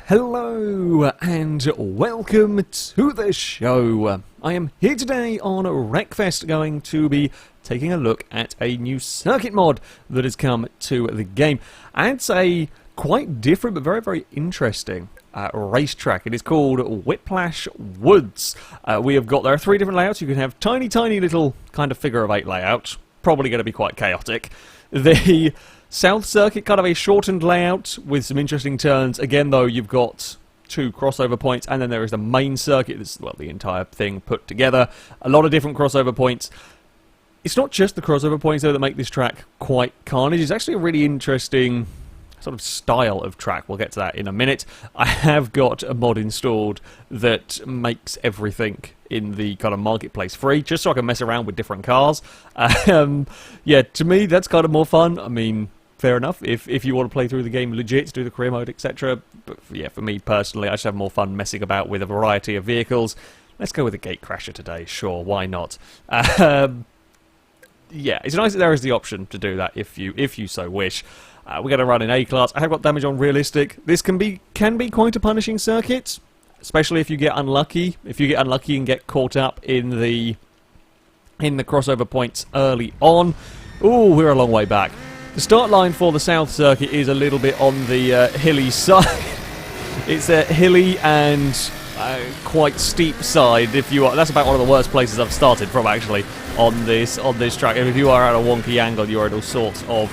Hello and welcome to the show. I am here today on Wreckfest going to be taking a look at a new circuit mod that has come to the game. And it's a quite different but very interesting racetrack. It is called Whiplash Woods. There are three different layouts. You can have tiny little kind of figure of eight layout. Probably going to be quite chaotic. The South Circuit, kind of a shortened layout with some interesting turns. Again, though, you've got two crossover points, and then there is the main circuit. This is, well, the entire thing put together. A lot of different crossover points. It's not just the crossover points, though, that make this track quite carnage. It's actually a really interesting sort of style of track. We'll get to that in a minute. I have got a mod installed that makes everything in the kind of marketplace free, just so I can mess around with different cars. Yeah, to me, that's kind of more fun. I mean, fair enough, if you want to play through the game legit, do the career mode, etc. But yeah, for me personally, I just have more fun messing about with a variety of vehicles. Let's go with a gate crasher today, sure, why not? Yeah, it's nice that there is the option to do that if you so wish. We're going to run in A-Class. I have got damage on realistic. This can be quite a punishing circuit, especially if you get unlucky. If you get unlucky and get caught up in the crossover points early on. Ooh, we're a long way back. The start line for the South Circuit is a little bit on the hilly side. It's a hilly and quite steep side. That's about one of the worst places I've started from, actually, on this track. And if you are at a wonky angle, you're in all sorts of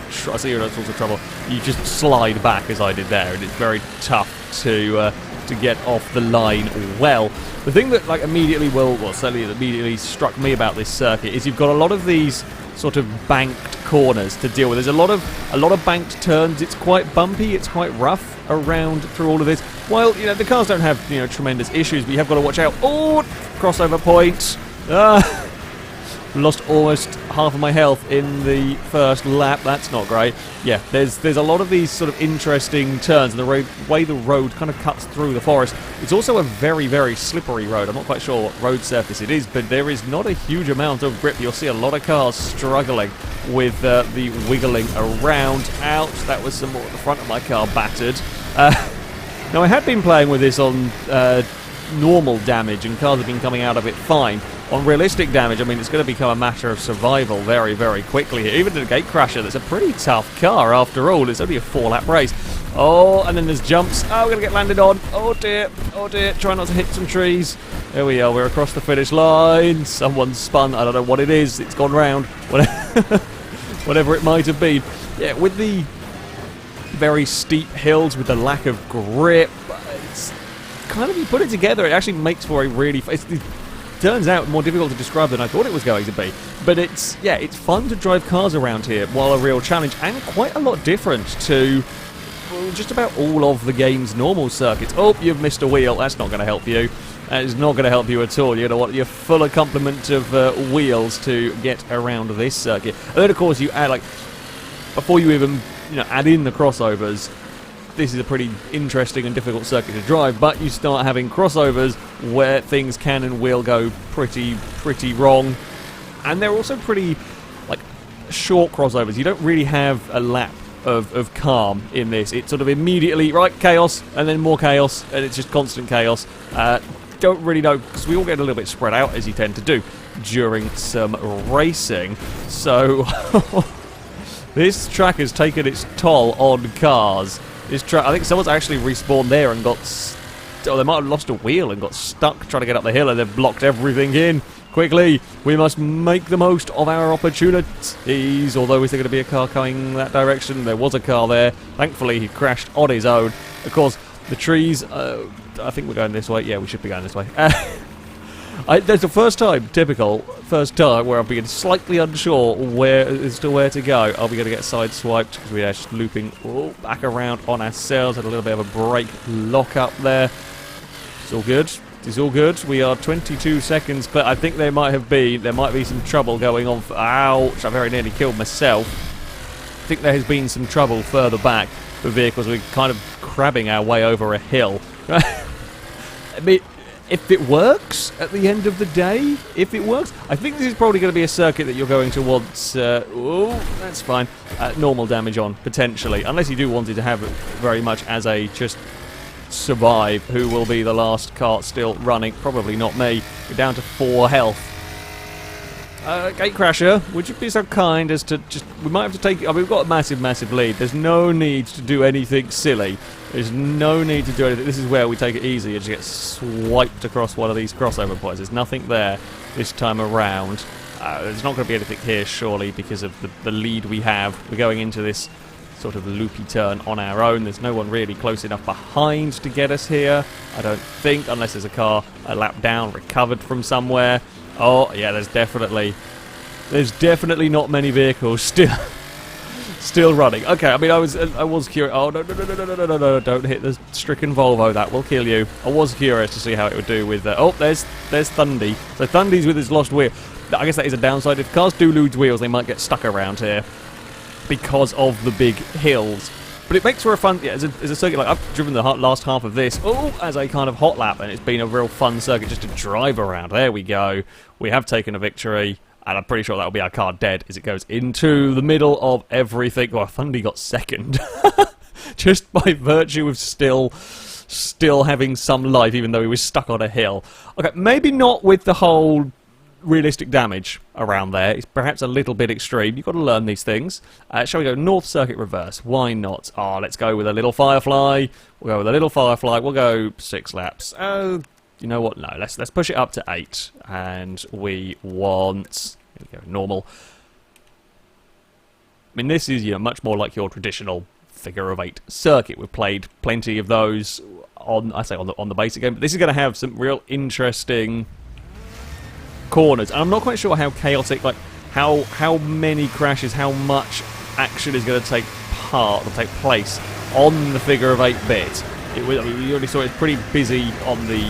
trouble. You just slide back, as I did there, and it's very tough to get off the line well. The thing that certainly immediately struck me about this circuit is you've got a lot of these sort of banked corners to deal with. There's a lot of banked turns. It's quite bumpy. It's quite rough around through all of this. While the cars don't have tremendous issues, but you have got to watch out. Oh, crossover point. Lost almost half of my health in the first lap. That's not great. Yeah, there's a lot of these sort of interesting turns, and the way the road kind of cuts through the forest. It's also a very slippery road. I'm not quite sure what road surface it is, but there is not a huge amount of grip. You'll see a lot of cars struggling with the wiggling around. Ouch, that was some more at the front of my car battered. Now, I had been playing with this on normal damage, and cars have been coming out of it fine. On realistic damage, I mean, it's going to become a matter of survival very quickly here. Even in a gate crasher, that's a pretty tough car after all. It's only a 4-lap race. Oh, and then there's jumps. Oh, we're going to get landed on. Oh dear, try not to hit some trees. There we are, we're across the finish line. Someone's spun, I don't know what it is. It's gone round. Whatever it might have been. Yeah, with the very steep hills, with the lack of grip, it's kind of, you put it together, it actually makes for a really... It turns out more difficult to describe than I thought it was going to be. But it's fun to drive cars around here, while a real challenge, and quite a lot different to just about all of the game's normal circuits. Oh, you've missed a wheel. That's not going to help you. That is not going to help you at all. You're going to want your fuller complement of wheels to get around this circuit. And then, of course, you add, before you even add in the crossovers, this is a pretty interesting and difficult circuit to drive, but you start having crossovers where things can and will go pretty wrong. And they're also pretty, short crossovers. You don't really have a lap of calm in this. It's sort of immediately, right, chaos, and then more chaos, and it's just constant chaos. Don't really know, because we all get a little bit spread out, as you tend to do, during some racing. So, this track has taken its toll on cars. I think someone's actually respawned there and got... they might have lost a wheel and got stuck trying to get up the hill, and they've blocked everything in. Quickly, we must make the most of our opportunities. Although, is there going to be a car coming that direction? There was a car there. Thankfully, he crashed on his own. Of course, the trees... I think we're going this way. Yeah, we should be going this way. There's the first time where I've been slightly unsure as to where to go. Are we going to get sideswiped because we are just looping back around on ourselves? Had a little bit of a brake lock up there. It's all good. It's all good. We are 22 seconds clear. I think there might be some trouble going on. Ouch! I very nearly killed myself. I think there has been some trouble further back for vehicles. We're kind of crabbing our way over a hill. I mean, if it works at the end of the day, I think this is probably going to be a circuit that you're going to want, that's fine, normal damage on, potentially, unless you do want it to have it very much as a just survive. Who will be the last car still running? Probably not me. We're down to 4 health. Gatecrasher, would you be so kind as to just... We might have to take... I mean, we've got a massive, massive lead. There's no need to do anything silly. There's no need to do anything. This is where we take it easy and just get swiped across one of these crossover points. There's nothing there this time around. There's not going to be anything here, surely, because of the lead we have. We're going into this sort of loopy turn on our own. There's no one really close enough behind to get us here, I don't think, unless there's a car a lap down, recovered from somewhere. Oh, yeah, there's definitely not many vehicles still running. Okay, I mean, I was curious. Oh, no, don't hit the stricken Volvo. That will kill you. I was curious to see how it would do with... oh, there's Thundy. So Thundy's with his lost wheel. I guess that is a downside. If cars do lose wheels, they might get stuck around here because of the big hills. But it makes for a fun... Yeah, as a circuit, like, I've driven the last half of this, as a kind of hot lap, and it's been a real fun circuit just to drive around. There we go. We have taken a victory, and I'm pretty sure that'll be our car dead as it goes into the middle of everything. Well, Thundy got second. Just by virtue of still having some life, even though he was stuck on a hill. Okay, maybe not with the whole... realistic damage around there. It's perhaps a little bit extreme. You've got to learn these things. Shall we go North Circuit reverse? Why not? Oh, let's go with a little Firefly. We'll go with a little Firefly. We'll go 6 laps. You know what? No, let's push it up to 8. And we want... Here we go, normal. I mean, this is, you know, much more like your traditional figure of 8 circuit. We've played plenty of those on the basic game, but this is going to have some real interesting corners, and I'm not quite sure how chaotic, like how many crashes, how much action is going to take place on the figure of 8 bit. I mean, we already saw it's pretty busy on the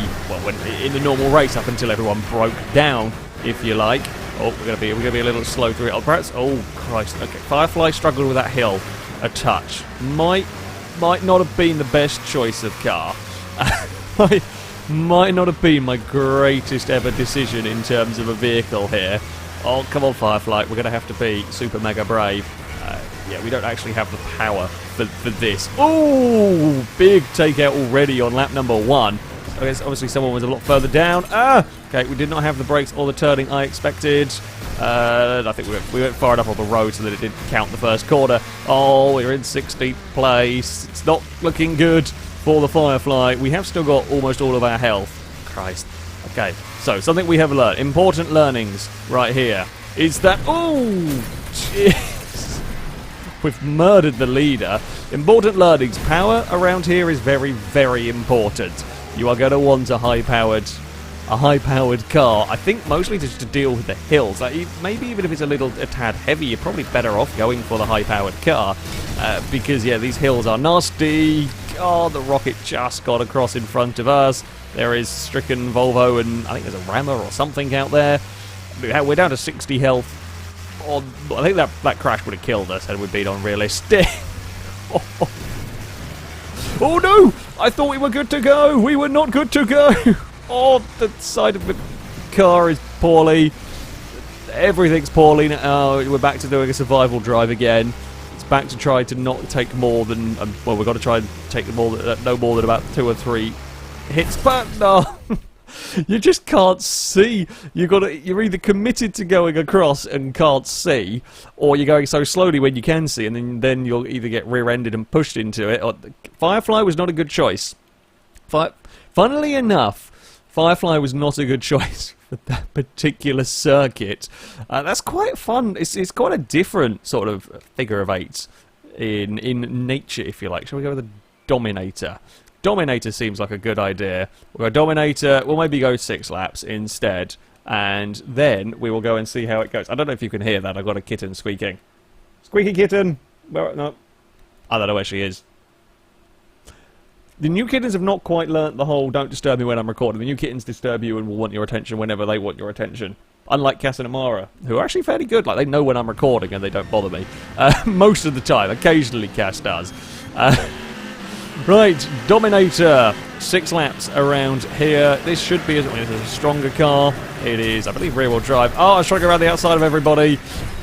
in the normal race up until everyone broke down, if you like. Oh, we're gonna be a little slow through it. Oh, perhaps. Oh Christ. Okay, Firefly struggled with that hill a touch. Might not have been the best choice of car. Might not have been my greatest ever decision in terms of a vehicle here. Oh, come on, Firefly. We're going to have to be super mega brave. Yeah, we don't actually have the power for this. Oh, big takeout already on lap number 1. I guess obviously someone was a lot further down. Okay, we did not have the brakes or the turning I expected. I think we went far enough on the road so that it didn't count the first corner. Oh, we're in 16th place. It's not looking good for the Firefly. We have still got almost all of our health. Christ. Okay, so something we have learned. Important learnings right here is that... Oh, jeez. We've murdered the leader. Important learnings. Power around here is very, very important. You are going to want a high-powered car. I think mostly just to deal with the hills. Like, maybe even if it's a tad heavy, you're probably better off going for the high-powered car. Because, yeah, these hills are nasty. Oh, the rocket just got across in front of us. There is stricken Volvo, and I think there's a rammer or something out there. We're down to 60 health. I think that crash would have killed us had we been on realistic. Oh no! I thought we were good to go! We were not good to go! Oh, the side of the car is poorly. Everything's poorly now. We're back to doing a survival drive again. It's back to try to not take more than... well, we've got to try and take no more than about 2 or 3 hits. But no! You just can't see. You're either committed to going across and can't see, or you're going so slowly when you can see, and then you'll either get rear-ended and pushed into it. Or, Firefly was not a good choice. Funnily enough, Firefly was not a good choice for that particular circuit. That's quite fun. It's quite a different sort of figure of 8 in nature, if you like. Shall we go with a Dominator? Dominator seems like a good idea. We'll go Dominator. We'll maybe go 6 laps instead. And then we will go and see how it goes. I don't know if you can hear that. I've got a kitten squeaking. Squeaky kitten! No. I don't know where she is. The new kittens have not quite learnt the whole don't disturb me when I'm recording. The new kittens disturb you and will want your attention whenever they want your attention. Unlike Cass and Amara, who are actually fairly good. Like, they know when I'm recording and they don't bother me. Most of the time. Occasionally Cass does. Right, Dominator, 6 laps around here. This should be a stronger car. It is, I believe, rear-wheel drive. Oh, I was trying to go around the outside of everybody.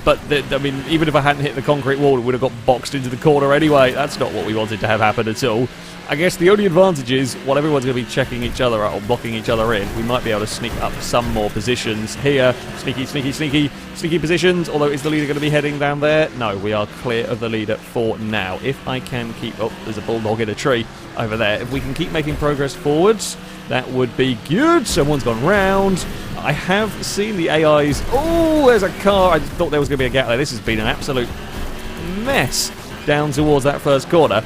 But, I mean, even if I hadn't hit the concrete wall, it would have got boxed into the corner anyway. That's not what we wanted to have happen at all. I guess the only advantage is, while everyone's going to be checking each other out or blocking each other in, we might be able to sneak up some more positions here. Sneaky positions, although is the leader going to be heading down there? No, we are clear of the leader for now. If I can keep... Oh, there's a bulldog in a tree over there. If we can keep making progress forwards, that would be good. Someone's gone round. I have seen the AIs... Oh, there's a car. I thought there was going to be a gap there. This has been an absolute mess down towards that first corner.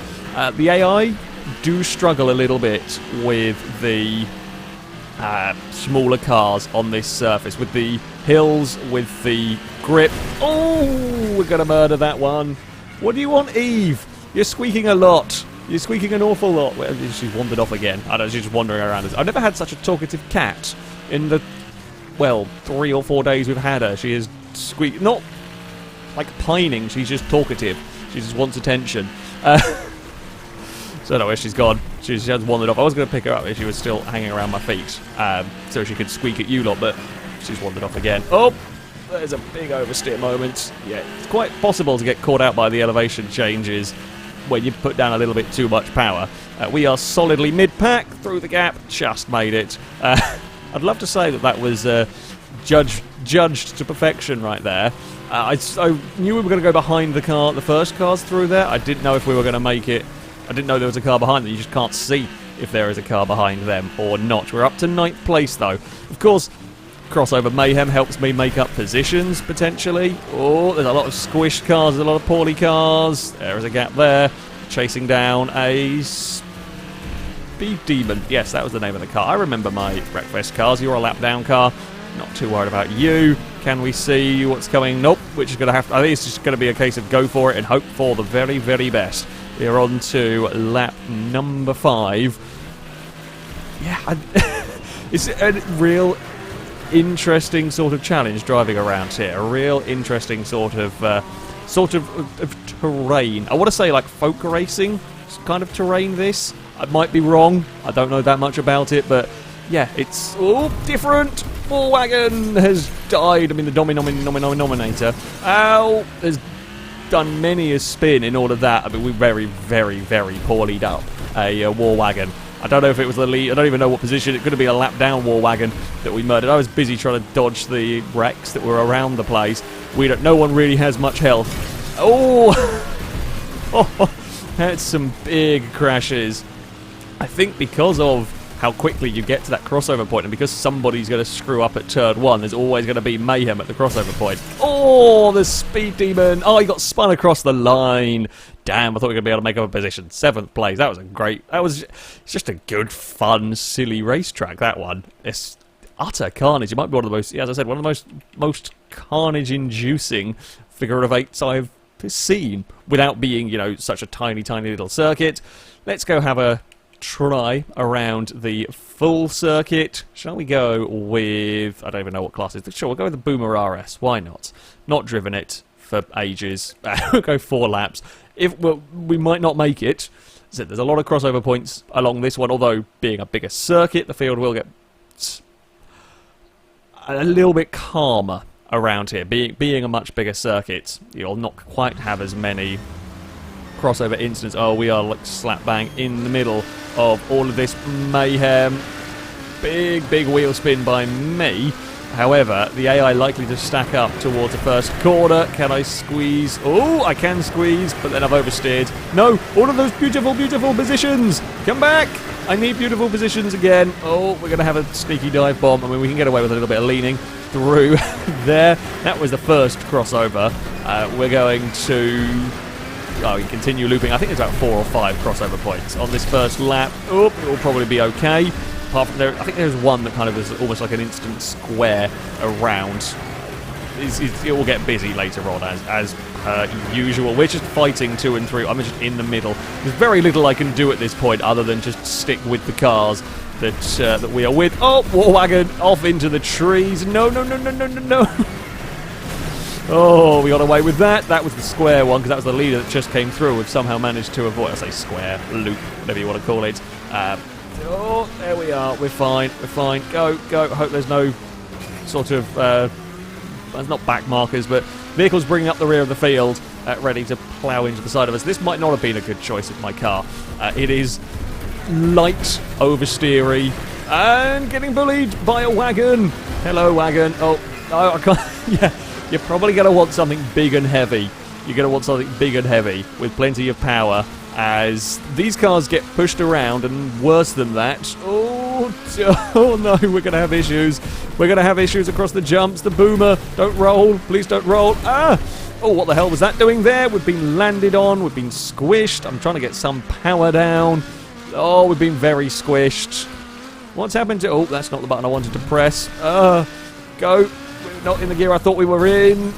The AI do struggle a little bit with the smaller cars on this surface, with the hills, with the grip. Oh, we're going to murder that one. What do you want, Eve? You're squeaking a lot. You're squeaking an awful lot. Well, she's wandered off again. I don't know, she's just wandering around. I've never had such a talkative cat in the, well, 3 or 4 days we've had her. She is not like pining, she's just talkative. She just wants attention. So I don't know where she's gone. She's just wandered off. I was going to pick her up if she was still hanging around my feet, so she could squeak at you lot, but she's wandered off again. Oh, there's a big oversteer moment. Yeah, it's quite possible to get caught out by the elevation changes when you put down a little bit too much power. We are solidly mid-pack, through the gap, just made it. I'd love to say that that was judged to perfection right there. I knew we were going to go behind the car. The first car's through there. I didn't know if we were going to make it. I didn't know there was a car behind them. You just can't see if there is a car behind them or not. We're up to 9th place, though. Of course, crossover mayhem helps me make up positions, potentially. Oh, there's a lot of squished cars. There's a lot of poorly cars. There is a gap there. Chasing down a Speed Demon. Yes, that was the name of the car. I remember my Wreckfest cars. You're a lap down car. Not too worried about you. Can we see what's coming? Nope. Which is going to have to... I think it's just going to be a case of go for it and hope for the very, very best. We're on to lap number 5. Yeah, it's a real interesting sort of challenge driving around here. A real interesting sort of terrain. I want to say like folk racing kind of terrain. This I might be wrong. I don't know that much about it, but yeah, it's all different. Wagon has died. I mean, the Dominator. Ow! There's done many a spin in order that. I mean, we very, very, very poorly up a war wagon. I don't know if it was the lead. I don't even know what position. It could have been a lap down war wagon that we murdered. I was busy trying to dodge the wrecks that were around the place. No one really has much health. Oh, that's some big crashes. I think because of how quickly you get to that crossover point, and because somebody's going to screw up at turn 1, there's always going to be mayhem at the crossover point. Oh, the Speed Demon. Oh, he got spun across the line. Damn, I thought we were going to be able to make up a position. 7th place. That was it's just a good, fun, silly racetrack, that one. It's utter carnage. It might be one of the most, as I said, one of the most carnage-inducing figure of 8s I've seen, without being, you know, such a tiny, tiny little circuit. Let's go have a try around the full circuit. Shall we go with... I don't even know what class it is. Sure, we'll go with the Boomer RS. Why not? Not driven it for ages. We'll go 4 laps. We might not make it. So there's a lot of crossover points along this one, although being a bigger circuit, the field will get a little bit calmer around here. Being a much bigger circuit, you'll not quite have as many crossover incidents. Oh, we are like slap bang in the middle of all of this mayhem. Big wheel spin by me. However, the AI likely to stack up towards the first corner. Can I squeeze? Oh, I can squeeze, but then I've oversteered. No, all of those beautiful, beautiful positions. Come back. I need beautiful positions again. Oh, we're going to have a sneaky dive bomb. I mean, we can get away with a little bit of leaning through there. That was the first crossover. We're going to... Oh, we continue looping. I think there's about 4 or 5 crossover points on this first lap. Oh, it will probably be okay. Apart from there, I think there's one that kind of is almost like an instant square around. It will get busy later on, as usual. We're just fighting 2 and 3. I'm just in the middle. There's very little I can do at this point other than just stick with the cars that we are with. Oh, war wagon off into the trees. No. Oh, we got away with that. That was the square one, because that was the leader that just came through. We've somehow managed to avoid, I say square, loop, whatever you want to call it. Oh, there we are. We're fine. Go. Hope there's no sort of, there's not back markers, but Vehicles bringing up the rear of the field, ready to plough into the side of us. This might not have been a good choice of my car. It is light oversteery and getting bullied by a wagon. Hello, wagon. Oh, I can't. Yeah, you're probably going to want something big and heavy. You're going to want something big and heavy with plenty of power, as these cars get pushed around, and worse than that, oh no, we're going to have issues. We're going to have issues across the jumps. The boomer, don't roll. Please don't roll. Ah! Oh, what the hell was that doing there? We've been landed on. We've been squished. I'm trying to get some power down. Oh, we've been very squished. What's happened to... Oh, that's not the button I wanted to press. Go. We're not in the gear I thought we were in.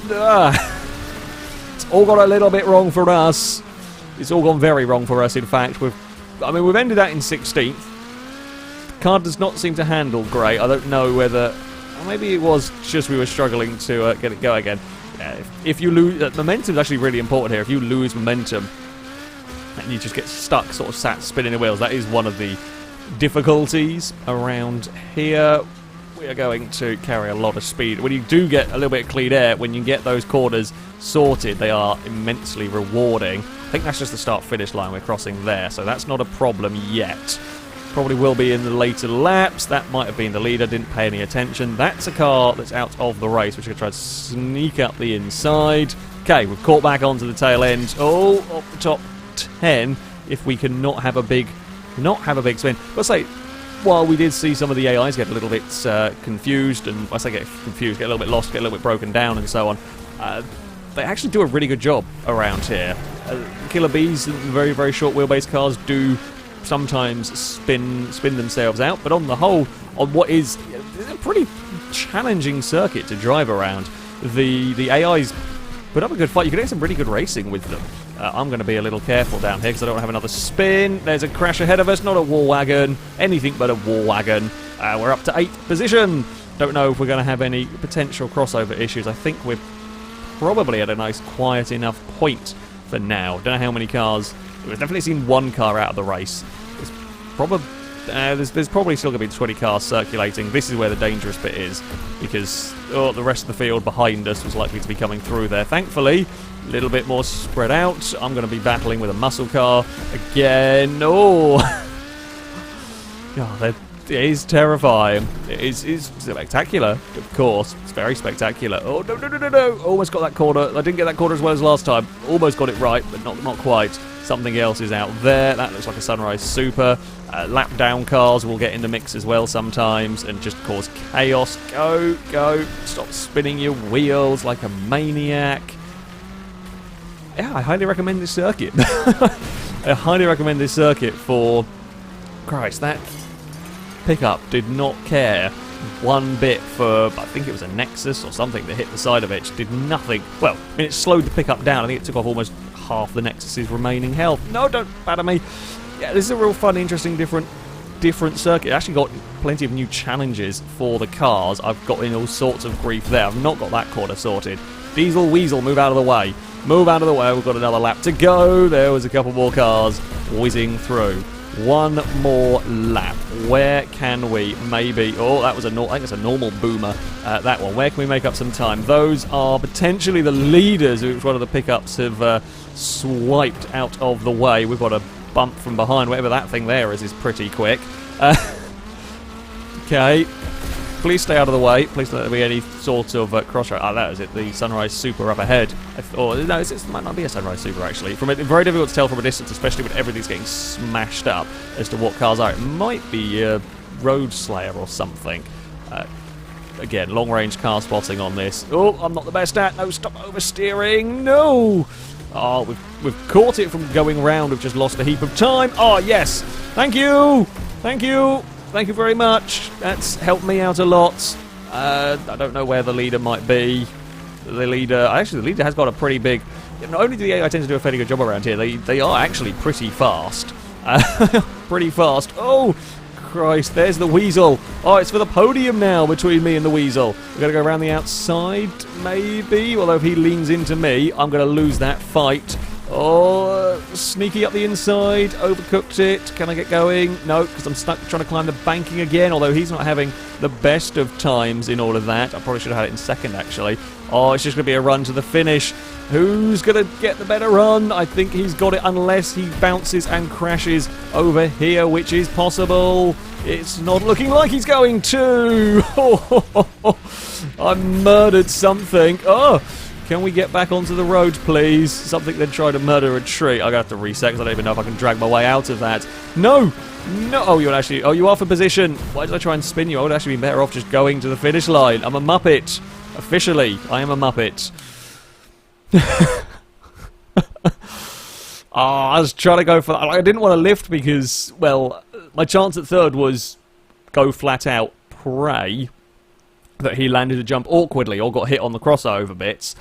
It's all gone a little bit wrong for us. It's all gone very wrong for us, in fact. We've ended that in 16th. The car does not seem to handle great. I don't know whether... Maybe it was just we were struggling to get it going again. If you lose... momentum is actually really important here. If you lose momentum and you just get stuck, sort of sat spinning the wheels, that is one of the difficulties around here. We are going to carry a lot of speed. When you do get a little bit of clean air, when you get those corners sorted, they are immensely rewarding. I think that's just the start-finish line we're crossing there, so that's not a problem yet. Probably will be in the later laps. That might have been the leader, didn't pay any attention. That's a car that's out of the race, which we're going to try to sneak up the inside. Okay, we've caught back onto the tail end. Oh, off the top 10, if we can not have a big spin. But say, while we did see some of the AIs get a little bit confused, and I say get confused, get a little bit lost, get a little bit broken down and so on, they actually do a really good job around here. Killer Bees and very, very short wheelbase cars do sometimes spin themselves out, but on the whole, on what is a pretty challenging circuit to drive around, the AIs put up a good fight. You can get some really good racing with them. I'm going to be a little careful down here because I don't have another spin. There's a crash ahead of us, not a war wagon, anything but a war wagon. We're up to 8th position. Don't know if we're going to have any potential crossover issues. I think we're probably at a nice quiet enough point for now. Don't know how many cars. We've definitely seen one car out of the race. There's probably still going to be 20 cars circulating. This is where the dangerous bit is, because the rest of the field behind us was likely to be coming through there. Thankfully, a little bit more spread out. I'm going to be battling with a muscle car again. Oh, God, it is terrifying. It's spectacular, of course. It's very spectacular. Oh, no. Almost got that corner. I didn't get that corner as well as last time. Almost got it right, but not quite. Something else is out there. That looks like a Sunrise Super. Lap down cars will get in the mix as well sometimes and just cause chaos. Go. Stop spinning your wheels like a maniac. Yeah, I highly recommend this circuit. I highly recommend this circuit for... Christ, that pickup did not care one bit for, I think it was a Nexus or something that hit the side of it. It did nothing. Well, I mean, it slowed the pickup down. I think it took off almost half the Nexus's remaining health. No, don't batter me. Yeah, this is a real fun, interesting, different circuit. It actually got plenty of new challenges for the cars. I've got in all sorts of grief there. I've not got that corner sorted. Diesel Weasel, move out of the way. Move out of the way. We've got another lap to go. There was a couple more cars whizzing through. One more lap. Where can we maybe... Oh, that was I think it's a normal boomer, that one. Where can we make up some time? Those are potentially the leaders, which one of the pickups have swiped out of the way. We've got a bump from behind. Whatever that thing there is pretty quick. Okay. Please stay out of the way. Please don't let there be any sort of crossroad. Oh, that is it. The Sunrise Super up ahead. No, it might not be a Sunrise Super, actually. It's very difficult to tell from a distance, especially when everything's getting smashed up, as to what cars are. It might be a Road Slayer or something. Again, long-range car spotting on this. Oh, I'm not the best at. No, stop oversteering. No! Oh, we've caught it from going round. We've just lost a heap of time. Oh, yes. Thank you. Thank you. Thank you very much. That's helped me out a lot. I don't know where the leader might be. The leader has got a pretty big... Not only do the AI tend to do a fairly good job around here, they are actually pretty fast. Pretty fast. Oh, Christ, there's the Weasel. Oh, it's for the podium now between me and the Weasel. We're going to go around the outside, maybe. Although if he leans into me, I'm going to lose that fight. Oh, sneaky up the inside, overcooked it. Can I get going? No, because I'm stuck trying to climb the banking again, although he's not having the best of times in all of that. I probably should have had it in second, actually. Oh, it's just going to be a run to the finish. Who's going to get the better run? I think he's got it unless he bounces and crashes over here, which is possible. It's not looking like he's going to. I murdered something. Oh, can we get back onto the road, please? Something then tried to murder a tree. I'm going to have to reset because I don't even know if I can drag my way out of that. No! No! Oh, you're actually... Oh, you are for position. Why did I try and spin you? I would actually be better off just going to the finish line. I'm a Muppet. Officially, I am a Muppet. I was trying to go for that. I didn't want to lift because, well, my chance at third was go flat out, pray that he landed a jump awkwardly or got hit on the crossover bits.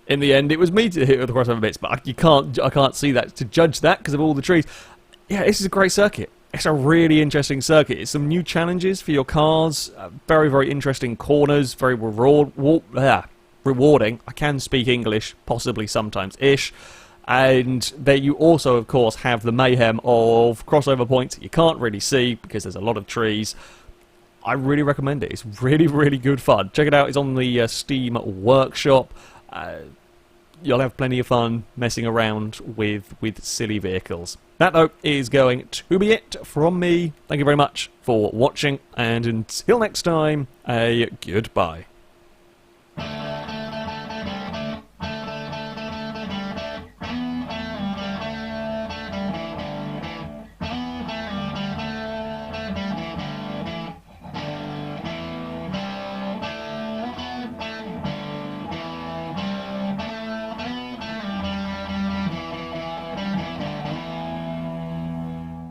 In the end, it was me to hit with the crossover bits, but I can't see that to judge that because of all the trees. Yeah, this is a great circuit. It's a really interesting circuit. It's some new challenges for your cars, very, very interesting corners, very rewarding. I can speak English, possibly sometimes-ish. And there you also, of course, have the mayhem of crossover points that you can't really see because there's a lot of trees. I really recommend it. It's really, really good fun. Check it out. It's on the Steam Workshop. You'll have plenty of fun messing around with silly vehicles. That, though, is going to be it from me. Thank you very much for watching, and until next time, a goodbye.